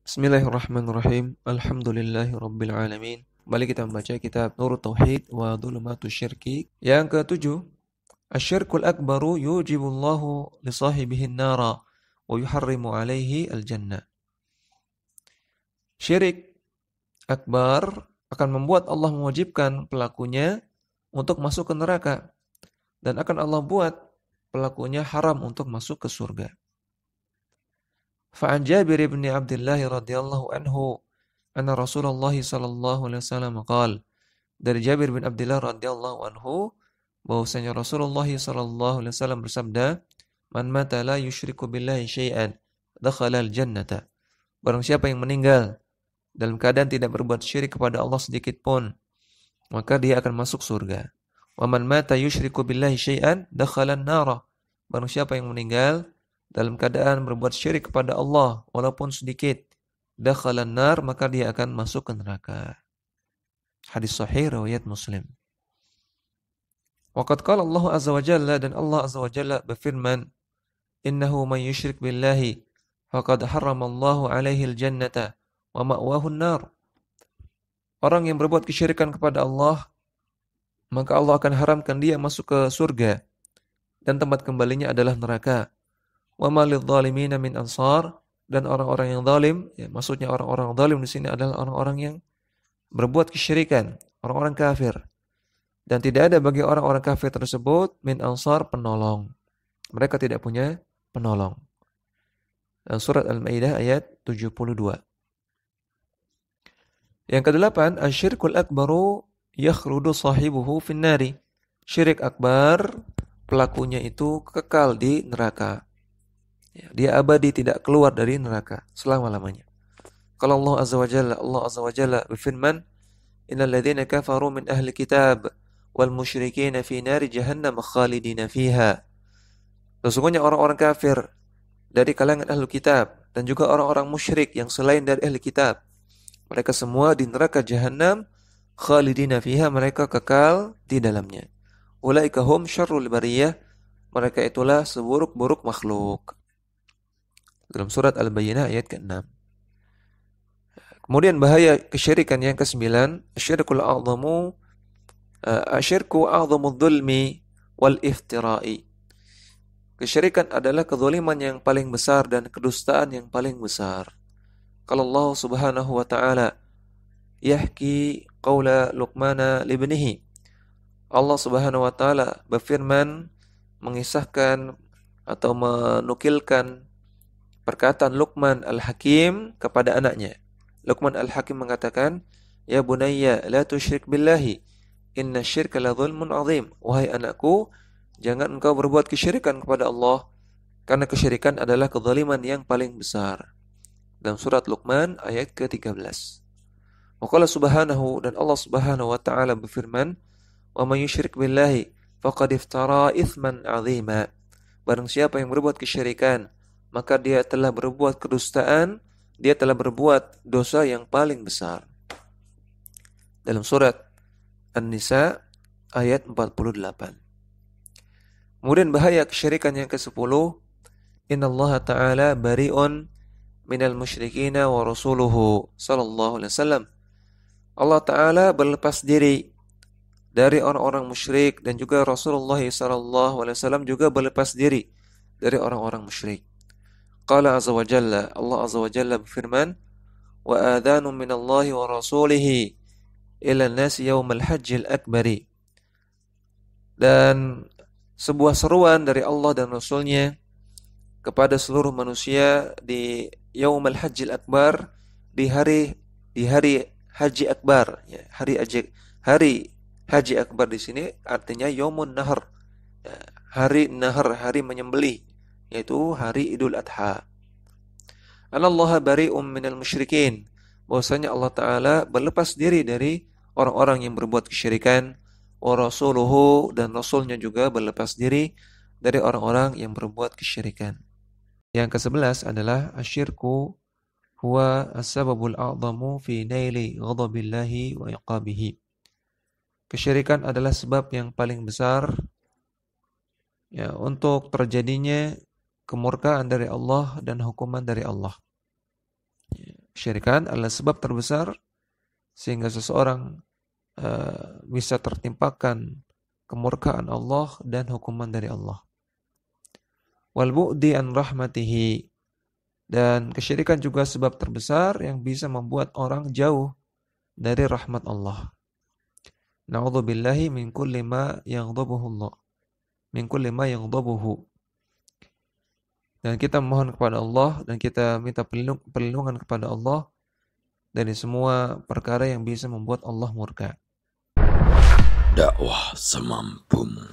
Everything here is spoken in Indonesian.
Bismillahirrahmanirrahim. Alhamdulillahirabbil alamin. Kembali kita membaca kitab Nurut Tauhid wa Dhulumatus Syirki. Yang ketujuh, Asyirkul akbaru yujibullahu li sahibihin nara wa yuharrimu alaihi al-jannah. Syirik akbar akan membuat Allah mewajibkan pelakunya untuk masuk ke neraka dan akan Allah buat pelakunya haram untuk masuk ke surga. Fa'an Jabir bin Abdullah radhiyallahu anhu anna Rasulullah sallallahu alaihi wasallam qaal, dari Jabir bin Abdullah radhiyallahu anhu bahwasanya Rasulullah sallallahu alaihi wasallam bersabda, man mata la yusyriku billahi syai'an dakhala al-jannata. Barang siapa yang meninggal dalam keadaan tidak berbuat syirik kepada Allah sedikit pun, maka dia akan masuk surga. Wa man mata yusyriku billahi syai'an dakhala an-nara. Barang siapa yang meninggal dalam keadaan berbuat syirik kepada Allah walaupun sedikit, dakhalan nar, maka dia akan masuk ke neraka. Hadis sahih riwayat Muslim. Waqad qala Allah azza wa jalla, dan Allah azza wa jalla berfirman, innahu man yusyrik billahi faqad harramallahu alaihi al-jannata wa ma'wahu an-nar. Orang yang berbuat kesyirikan kepada Allah, maka Allah akan haramkan dia masuk ke surga dan tempat kembalinya adalah neraka. Wa ma lidh-dhalimina min ansar, dan orang-orang yang zalim, ya, maksudnya orang-orang zalim di sini adalah orang-orang yang berbuat kesyirikan, orang-orang kafir. Dan tidak ada bagi orang-orang kafir tersebut min ansar penolong. Mereka tidak punya penolong. Surat Al-Maidah ayat 72. Yang kedelapan, asyirkul akbaru yakhrudu sahibuhu finnari. Syirik akbar, pelakunya itu kekal di neraka. Dia abadi tidak keluar dari neraka selama-lamanya. Kalau Allah Azza wa Jalla berfirman, innal ladzina kafaru min ahli kitab wal musyrikina fi nari jahannam khalidina fiha. Sesungguhnya orang-orang kafir dari kalangan ahli kitab dan juga orang-orang musyrik yang selain dari ahli kitab, mereka semua di neraka jahannam khalidina fiha, mereka kekal di dalamnya. Ulaika hum syarrul bariyah, mereka itulah seburuk-buruk makhluk. Dalam surat Al-Bayyinah ayat ke-6. Kemudian bahaya kesyirikan yang ke-9, asyirku a'dhamu dzulmi wal iftira'i. Kesyirikan adalah kezaliman yang paling besar dan kedustaan yang paling besar. Kalau Allah Subhanahu wa taala yahki qaula Luqman libnihi. Allah Subhanahu wa taala berfirman mengisahkan atau menukilkan perkataan Luqman Al-Hakim kepada anaknya. Luqman Al-Hakim mengatakan, ya bunayya la tusyrik billahi, inna syirka la dzulmun azim. Wahai anakku, jangan engkau berbuat kesyirikan kepada Allah, karena kesyirikan adalah kezaliman yang paling besar. Dalam surat Luqman ayat ke-13. Wa qala subhanahu, dan Allah Subhanahu wa taala berfirman, wa may yusyrik billahi faqad iftara itsman azima. Barang siapa yang berbuat kesyirikan, maka dia telah berbuat kedustaan, dia telah berbuat dosa yang paling besar. Dalam surat An-Nisa ayat 48. Kemudian bahaya kesyirikan yang ke-10, innallaha ta'ala bari'un minal musyrikina wa rasuluhu sallallahu alaihi wasallam. Allah Ta'ala berlepas diri dari orang-orang musyrik, dan juga Rasulullah sallallahu alaihi wasallam juga berlepas diri dari orang-orang musyrik. Qala azza wa jalla, Allah azza wa jalla berfirman, wa adhanu minallahi wa rasulihi ila an-nasi yaumal hajjil akbari. Dan sebuah seruan dari Allah dan Rasulnya kepada seluruh manusia di yaumal hajjil akbar, di hari haji akbar, ya, hari haji akbar di sini artinya yaumun nahar, ya, hari nahar, hari menyembelih, yaitu hari Idul Adha. Anallaha bari'um minal musyrikin, bahwasanya Allah Ta'ala berlepas diri dari orang-orang yang berbuat kesyirikan, wa rasuluhu, dan Rasulnya juga berlepas diri dari orang-orang yang berbuat kesyirikan. Yang ke-11 adalah asyirku huwa as-sababul a'zamu fi naili ghadabillahi wa iqabihi. Kesyirikan adalah sebab yang paling besar, ya, untuk terjadinya kemurkaan dari Allah dan hukuman dari Allah. Kesyirikan adalah sebab terbesar sehingga seseorang bisa tertimpakan kemurkaan Allah dan hukuman dari Allah. Wal bu'di an rahmatihi, dan kesyirikan juga sebab terbesar yang bisa membuat orang jauh dari rahmat Allah. Na'udzubillahi min kulli ma yaghdabuhu Allah. Min kulli ma yaghdabuhu. Dan kita mohon kepada Allah dan kita minta perlindungan kepada Allah dari semua perkara yang bisa membuat Allah murka. Dakwah semampumu.